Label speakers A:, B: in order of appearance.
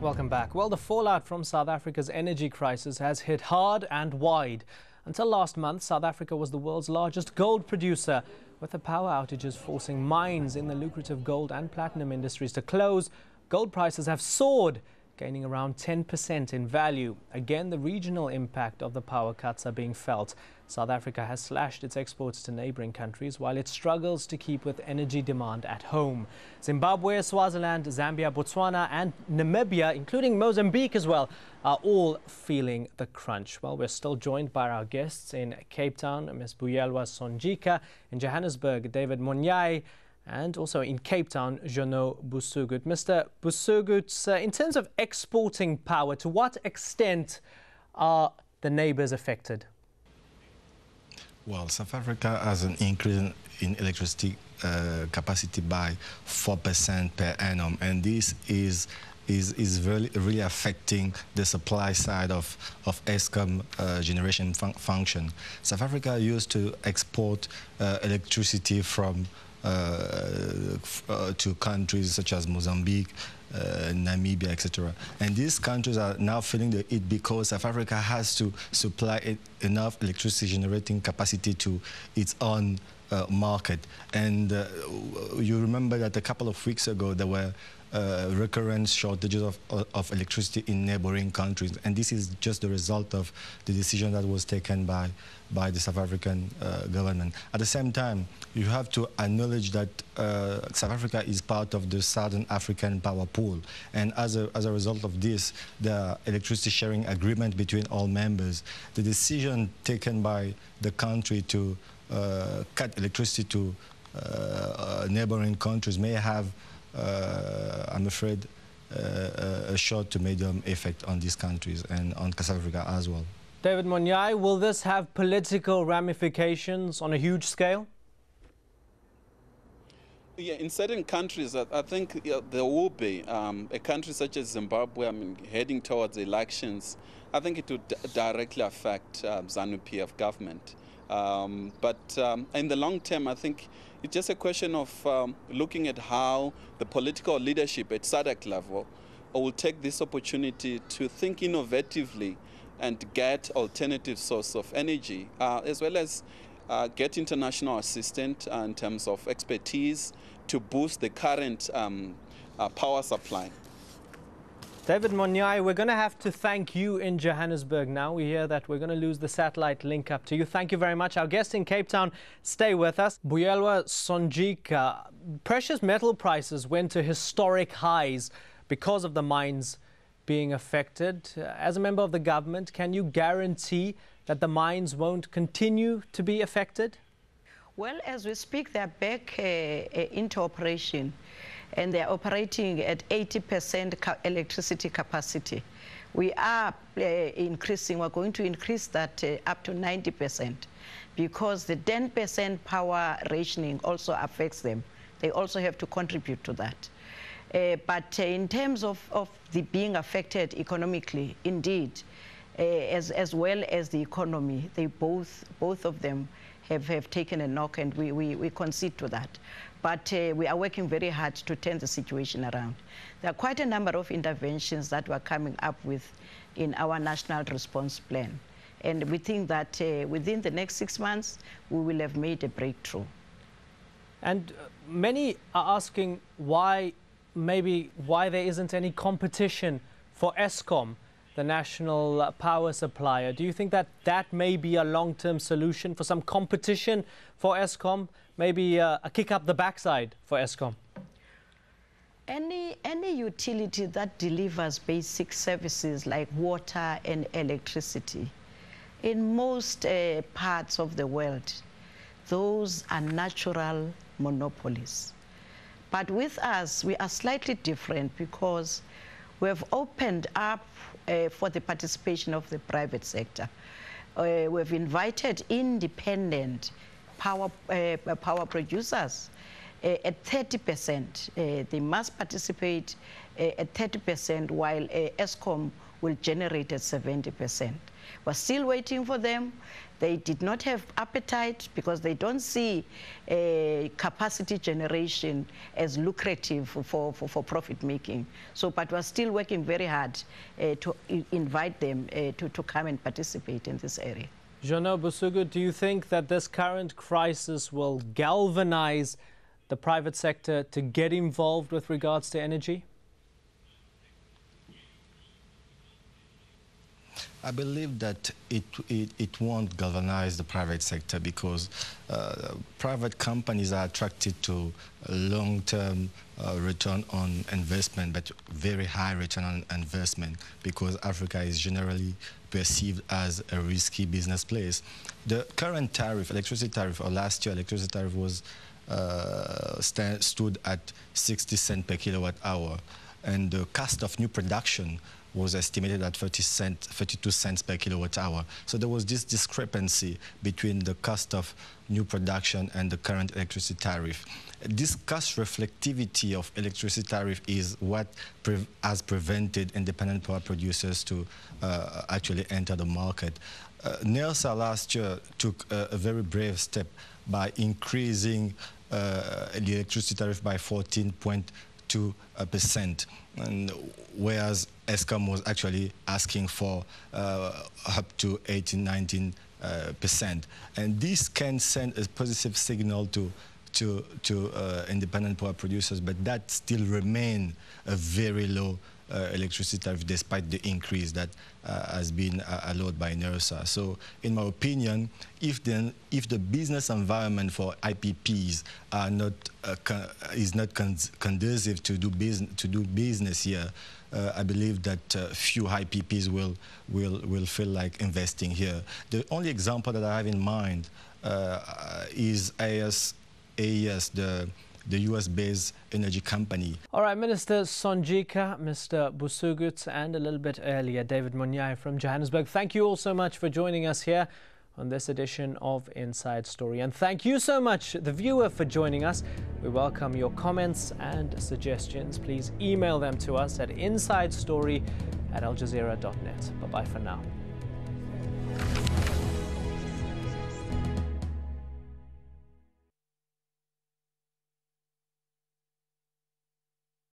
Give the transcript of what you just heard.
A: Welcome back. Well, the fallout from South Africa's energy crisis has hit hard and wide. Until last month, South Africa was the world's largest gold producer, with the power outages forcing mines in the lucrative gold and platinum industries to close. Gold prices have soared, gaining around 10% in value. Again, the regional impact of the power cuts are being felt. South Africa has slashed its exports to neighboring countries while it struggles to keep with energy demand at home. Zimbabwe, Swaziland, Zambia, Botswana and Namibia, including Mozambique as well, are all feeling the crunch. Well, we're still joined by our guests in Cape Town, Ms. Buyelwa Sonjika, in Johannesburg, David Monyai, and also in Cape Town, Jono Busugut. Mr. Busugut, in terms of exporting power, to what extent are the neighbours affected?
B: Well, South Africa has an increase in electricity capacity by 4% per annum, and this is really affecting the supply side of Eskom generation function. South Africa used to export electricity from to countries such as Mozambique, Namibia, etc. And these countries are now feeling the heat because South Africa has to supply enough electricity generating capacity to its own market. And you remember that a couple of weeks ago there were recurrent shortages of electricity in neighboring countries, and this is just the result of the decision that was taken by the South African government. At the same time, you have to acknowledge that South Africa is part of the Southern African power pool, and as a result of this, the electricity sharing agreement between all members, the decision taken by the country to cut electricity to neighboring countries may have I'm afraid, a short to medium effect on these countries and on South Africa as well.
A: David Monyai, will this have political ramifications on a huge scale?
C: Yeah, in certain countries, I think there will be. A country such as Zimbabwe, I mean, heading towards elections, I think it would directly affect ZANU-PF government. But in the long term, I think it's just a question of looking at how the political leadership at SADC level will take this opportunity to think innovatively and get alternative source of energy, as well as get international assistance in terms of expertise to boost the current power supply.
A: David Monyai, we're going to have to thank you in Johannesburg now. We hear that we're going to lose the satellite link up to you. Thank you very much. Our guest in Cape Town, stay with us. Buyelwa Sonjika, precious metal prices went to historic highs because of the mines being affected. As a member of the government, can you guarantee that the mines won't continue to be affected?
D: Well, as we speak, they're back into operation, and they're operating at 80% electricity capacity. We are increasing, we're going to increase that up to 90%, because the 10% power rationing also affects them. They also have to contribute to that. But in terms of the being affected economically, indeed, as well as the economy, they both of them have taken a knock, and we concede to that. But we are working very hard to turn the situation around. There are quite a number of interventions that we're coming up with in our national response plan. And we think that within the next 6 months, we will have made a breakthrough.
A: And many are asking why there isn't any competition for Eskom, the national power supplier. Do you think that that may be a long-term solution for some competition for Eskom, maybe a kick up the backside for Eskom?
D: Any utility that delivers basic services like water and electricity, in most parts of the world, those are natural monopolies. But with us, we are slightly different because we have opened up for the participation of the private sector. We've invited independent power producers at 30%. They must participate at 30%, while Eskom will generate at 70%. We're still waiting for them, They did not have appetite because they don't see capacity generation as lucrative for profit making. So, but we're still working very hard to invite them to come and participate in this area.
A: Jono Busugu, do you think that this current crisis will galvanize the private sector to get involved with regards to energy?
B: I believe that it won't galvanize the private sector because private companies are attracted to long-term return on investment, but very high return on investment because Africa is generally perceived as a risky business place. The current tariff, electricity tariff, or last year electricity tariff was stood at 60 cents per kilowatt hour, and the cost of new production was estimated at 32 cents per kilowatt hour. So there was this discrepancy between the cost of new production and the current electricity tariff. This cost reflectivity of electricity tariff is what has prevented independent power producers to actually enter the market. NERSA last year took a very brave step by increasing the electricity tariff by 14.2%, and whereas ESCOM was actually asking for up to 18–19%. And this can send a positive signal to independent power producers, but that still remain a very low electricity tariff despite the increase that has been allowed by NERSA. So in my opinion, if the business environment for IPPs is not conducive to do business here, I believe that few IPPs will feel like investing here. The only example that I have in mind is AES, the US-based energy company.
A: All right, Minister Sonjika, Mr. Busugut, and a little bit earlier, David Munyai from Johannesburg. Thank you all so much for joining us here on this edition of Inside Story. And thank you so much, the viewer, for joining us. We welcome your comments and suggestions. Please email them to us at insidestory@aljazeera.net. Bye-bye for now.